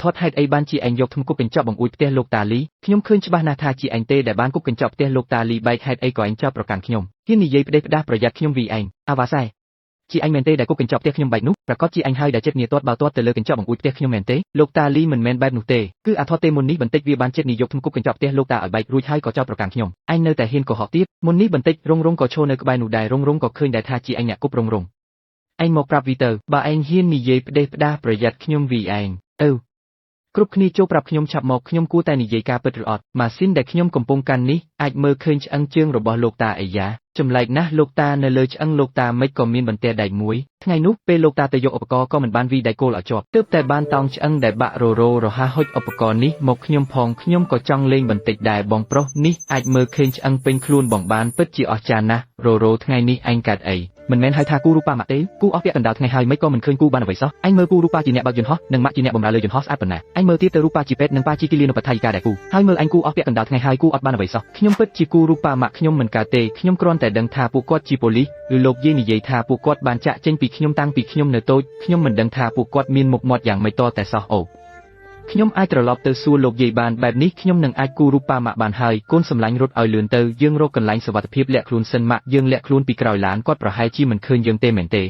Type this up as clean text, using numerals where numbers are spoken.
ថតហេតុអីបានជាឯងយកធំគប់កញ្ចក់បង្អួចផ្ទះលោកតាលីខ្ញុំឃើញច្បាស់ណាស់ថាជាឯងទេដែលបានគប់កញ្ចក់ផ្ទះលោកតាលីបែកហេតុអីក៏ឯងចោទប្រកាន់ខ្ញុំហ៊ាននិយាយផ្ដេសផ្ដាសប្រយ័ត្នខ្ញុំវីឯងអាវ៉ាសែជាឯងមែនទេដែលគប់កញ្ចក់ផ្ទះខ្ញុំបែកនោះប្រកាសជាឯងហើយដែលចិត្តងារទាត់បោទាត់ទៅលើកញ្ចក់បង្អួចផ្ទះខ្ញុំមែនទេលោកតាលីមិនមែនបែបនោះទេគឺអាថតទេមុននេះបន្តិចវាបានចិត្តងារយកធំគប់កញ្ចក់ផ្ទះលោកតាឲ្យបែករួចហើយក៏ចោទប្រកាន់ខ្ញុំឯងនៅតែហ៊ានកុហកទៀតមុននេះបន្តិចរងក៏ឈរនៅក្បែរនោះដែររងក៏ឃើញដែរថាជាឯងអ្នកគប់រងឯងមកប្រាប់វីទៅបើឯងហ៊ាននិយាយផ្ដេសផ្ដាសប្រយ័ត្នខ្ញុំវីឯងគ្រប់គ្នាចូលប្រាប់ខ្ញុំឆាប់មកខ្ញុំគួរតែនិយាយការពិតឬអត់ម៉ាស៊ីនដែលខ្ញុំកំពុងកាន់នេះអាចមើលឃើញឆ្អឹងជើងរបស់លោកតាអាយ៉ាចម្លែកណាស់លោកតានៅលើឆ្អឹងលោកតាមិនក៏មានបន្ទះដែកមួយថ្ងៃនោះពេលលោកតាទៅយកឧបករណ៍ក៏មិនបានវីដៃគោលឲ្យជាប់ទើបតែបានតោងឆ្អឹងដែលបាក់រហ័សហុចឧបករណ៍នេះមកខ្ញុំផងខ្ញុំក៏ចង់លេងបន្តិចដែរបងប្រុសនេះអាចមើលឃើញឆ្អឹងពេញខ្លួនបងបានពិតជាអស្ចារ្យណាស់ថ្ងៃនេះឯងកើតអីមិនមែនហៅថាគូរូប៉ាម៉ាក់ទេគូអស់ពាក់កណ្ដាលថ្ងៃហើយមិនក៏មិនឃើញគូបានអ្វីសោះឯងមើលគូរូប៉ាជាអ្នកបើកយន្តហោះនិងម៉ាក់ជាអ្នកបម្រើលើយន្តហោះស្អាតប៉ុណ្ណាឯងមើលទៀតទៅរូប៉ាជាពេទ្យនិងប៉ាជាគិលានុបដ្ឋាយិកាដែរគូហើយមើលឯងគូអស់ពាក់កណ្ដាលថ្ងៃហើយគូអត់បានអ្វីសោះខ្ញុំពិតជាគូរូប៉ាម៉ាក់ខ្ញុំមិនកើតទេខ្ញុំគ្រាន់តែដឹងថាពួកគាត់ជាប៉ូលីសឬលោកយាយនិយាយថាពួកគាត់បានចាក់ចេញពីខ្ញុំតាំងពីខ្ញុំនៅតូចខ្ញុំមិនដឹងថាពួកគាត់មានមុខមាត់យ៉ាងម៉េចតតែសោះអូខ្ញុំអាចត្រឡប់ទៅសួរលោកយាយបានបែបនេះខ្ញុំនឹងអាចគូរូប៉ាម៉ាក់បានហើយកូនសម្លាញ់រត់ឲ្យលឿនទៅយើងរកកន្លែងសុវត្ថិភាពលាក់ខ្លួនសិនម៉ាក់យើងលាក់ខ្លួនពីក្រោយឡានគាត់ប្រហែលជាមិនឃើញយើងទេមែនទេ